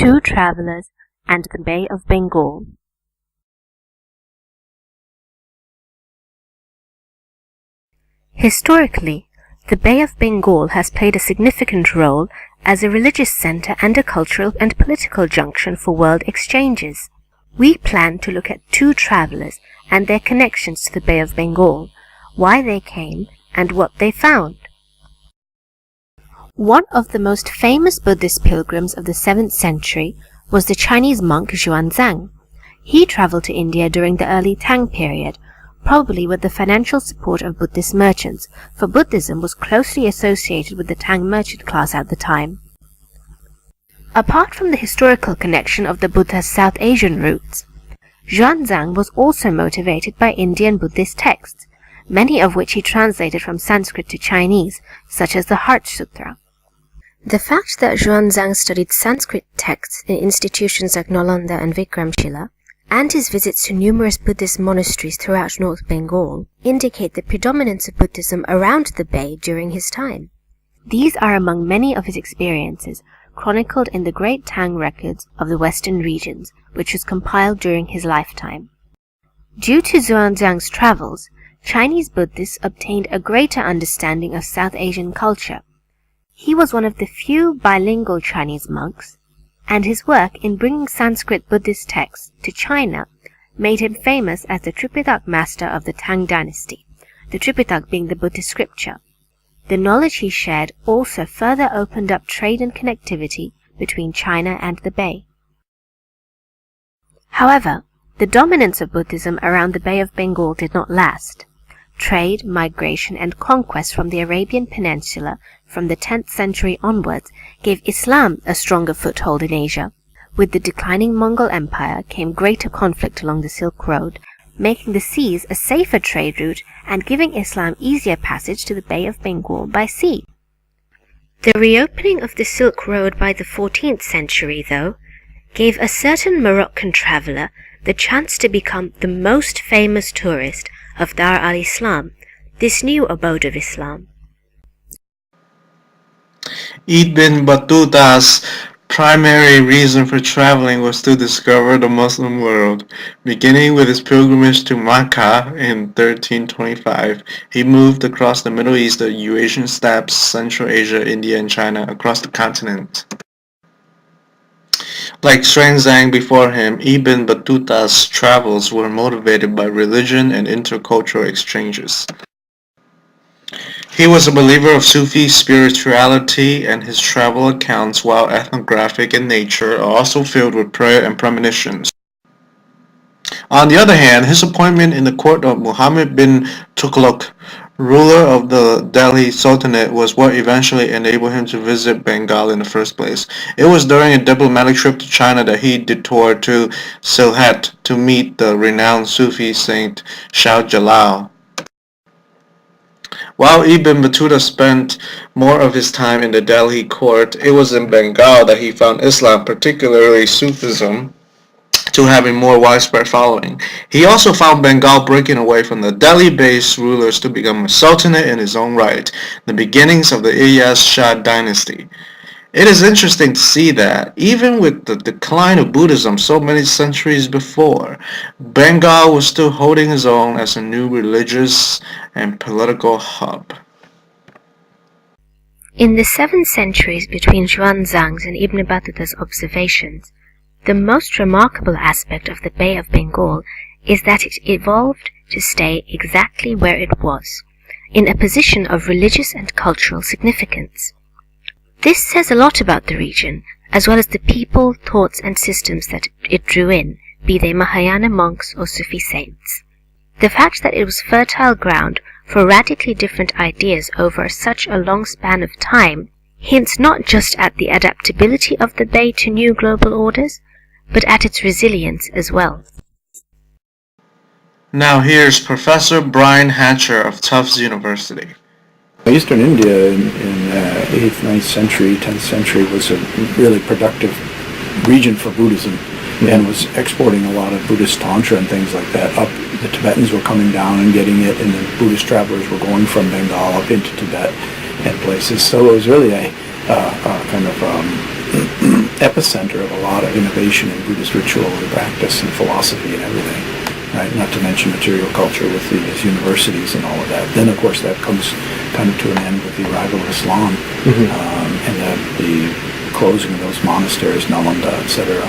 Two Travelers and the Bay of Bengal. Historically, the Bay of Bengal has played a significant role as a religious center and a cultural and political junction for world exchanges. We plan to look at two travelers and their connections to the Bay of Bengal, why they came, and what they found. One of the most famous Buddhist pilgrims of the 7th century was the Chinese monk Xuanzang. He traveled to India during the early Tang period, probably with the financial support of Buddhist merchants, for Buddhism was closely associated with the Tang merchant class at the time. Apart from the historical connection of the Buddha's South Asian roots, Xuanzang was also motivated by Indian Buddhist texts, many of which he translated from Sanskrit to Chinese, such as the Heart Sutra. The fact that Xuanzang studied Sanskrit texts in institutions like Nalanda and Vikramshila, and his visits to numerous Buddhist monasteries throughout North Bengal, indicate the predominance of Buddhism around the bay during his time. These are among many of his experiences chronicled in the Great Tang Records of the Western regions, which was compiled during his lifetime. Due to Xuanzang's travels, Chinese Buddhists obtained a greater understanding of South Asian culture. He was one of the few bilingual Chinese monks, and his work in bringing Sanskrit Buddhist texts to China made him famous as the Tripitaka master of the Tang dynasty, the Tripitaka being the Buddhist scripture. The knowledge he shared also further opened up trade and connectivity between China and the Bay. However, the dominance of Buddhism around the Bay of Bengal did not last. Trade, migration, and conquest from the Arabian Peninsula from the 10th century onwards gave Islam a stronger foothold in Asia. With the declining Mongol Empire came greater conflict along the Silk Road, making the seas a safer trade route and giving Islam easier passage to the Bay of Bengal by sea. The reopening of the Silk Road by the 14th century, though, gave a certain Moroccan traveller the chance to become the most famous tourist of Dar al-Islam, this new abode of Islam. Ibn Battuta's primary reason for traveling was to discover the Muslim world. Beginning with his pilgrimage to Makkah in 1325, he moved across the Middle East, the Eurasian steppes, Central Asia, India, and China, across the continent. Like Xuanzang before him, Ibn Battuta's travels were motivated by religion and intercultural exchanges. He was a believer of Sufi spirituality, and his travel accounts, while ethnographic in nature, are also filled with prayer and premonitions. On the other hand, his appointment in the court of Muhammad bin Tughlaq, ruler of the Delhi Sultanate, was what eventually enabled him to visit Bengal in the first place. It was during a diplomatic trip to China that he detoured to Sylhet to meet the renowned Sufi saint Shah Jalal. While Ibn Battuta spent more of his time in the Delhi court, it was in Bengal that he found Islam, particularly Sufism, to have a more widespread following. He also found Bengal breaking away from the Delhi-based rulers to become a sultanate in his own right, the beginnings of the Ilyas Shah dynasty. It is interesting to see that, even with the decline of Buddhism so many centuries before, Bengal was still holding its own as a new religious and political hub. In the 7 centuries between Xuanzang's and Ibn Battuta's observations, the most remarkable aspect of the Bay of Bengal is that it evolved to stay exactly where it was, in a position of religious and cultural significance. This says a lot about the region, as well as the people, thoughts, and systems that it drew in, be they Mahayana monks or Sufi saints. The fact that it was fertile ground for radically different ideas over such a long span of time hints not just at the adaptability of the Bay to new global orders, but at its resilience as well. Now here's Professor Brian Hatcher of Tufts University. Eastern India in 8th, 9th century, 10th century was a really productive region for Buddhism and was exporting a lot of Buddhist tantra and things like that up. The Tibetans were coming down and getting it, and the Buddhist travelers were going from Bengal up into Tibet and places. So it was really a kind of epicenter of a lot of innovation in Buddhist ritual and practice and philosophy and everything, right? Not to mention material culture with these universities and all of that. Then, of course, that comes kind of to an end with the arrival of Islam and the closing of those monasteries, Nalanda, etc.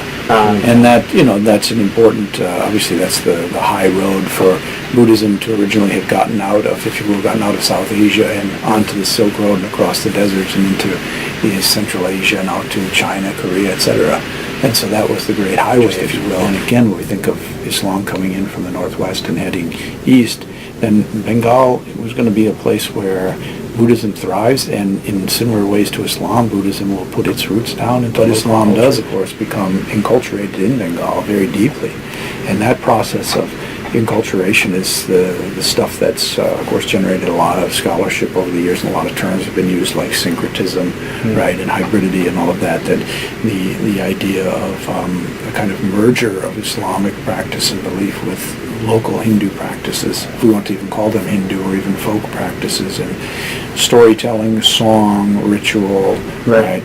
And that, that's an important, obviously that's the high road for Buddhism to originally have gotten out of, if you will, gotten out of South Asia and onto the Silk Road and across the deserts and into Central Asia and out to China, Korea, etc. And so that was the great highway, if you will. And again, when we think of Islam coming in from the northwest and heading east, then Bengal was going to be a place where Buddhism thrives, and in similar ways to Islam, Buddhism will put its roots down into Islam does, of course, become enculturated in Bengal very deeply. And that process of enculturation is the stuff that's, of course, generated a lot of scholarship over the years, and a lot of terms have been used like syncretism, right, and hybridity and all of that, that the idea of a kind of merger of Islamic practice and belief with local Hindu practices, if we want to even call them Hindu or even folk practices, and storytelling, song, ritual, right,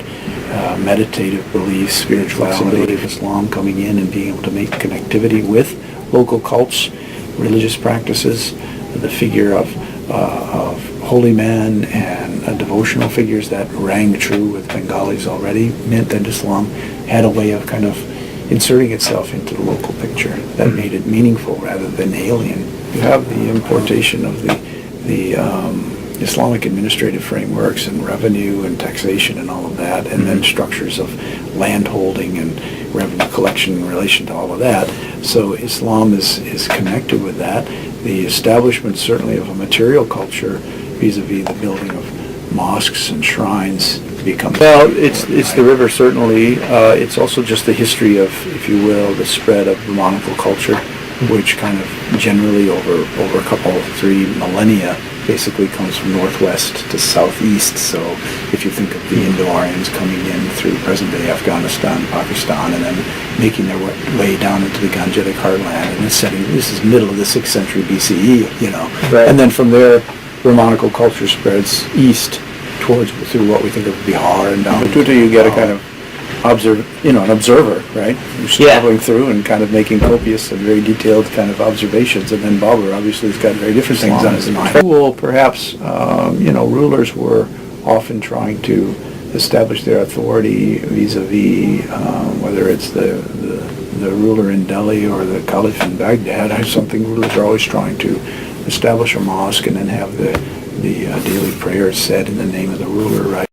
meditative beliefs, spirituality of Islam coming in and being able to make connectivity with local cults, religious practices, the figure of holy men and devotional figures that rang true with Bengalis already, meant that Islam had a way of kind of inserting itself into the local picture that made it meaningful rather than alien. You have the importation of the Islamic administrative frameworks and revenue and taxation and all of that, and then structures of land holding and revenue collection in relation to all of that. So Islam is connected with that. The establishment certainly of a material culture vis-a-vis the building of mosques and shrines becomes... Well, it's the river certainly. It's also just the history of, if you will, the spread of Brahmanical culture, which kind of generally over a couple, 3 millennia basically comes from northwest to southeast. So if you think of the Indo-Aryans coming in through present-day Afghanistan, Pakistan, and then making their way down into the Gangetic heartland, and then this is middle of the 6th century BCE, right. And then from there, Brahmanical culture spreads east towards through what we think of Bihar and down to you get a kind of an observer, right? Who's traveling through and kind of making copious and very detailed kind of observations. And then Babur obviously has got very different things on his mind. Well, perhaps, rulers were often trying to establish their authority vis-a-vis whether it's the ruler in Delhi or the caliph in Baghdad. Something rulers are always trying to establish a mosque and then have the daily prayers said in the name of the ruler, right?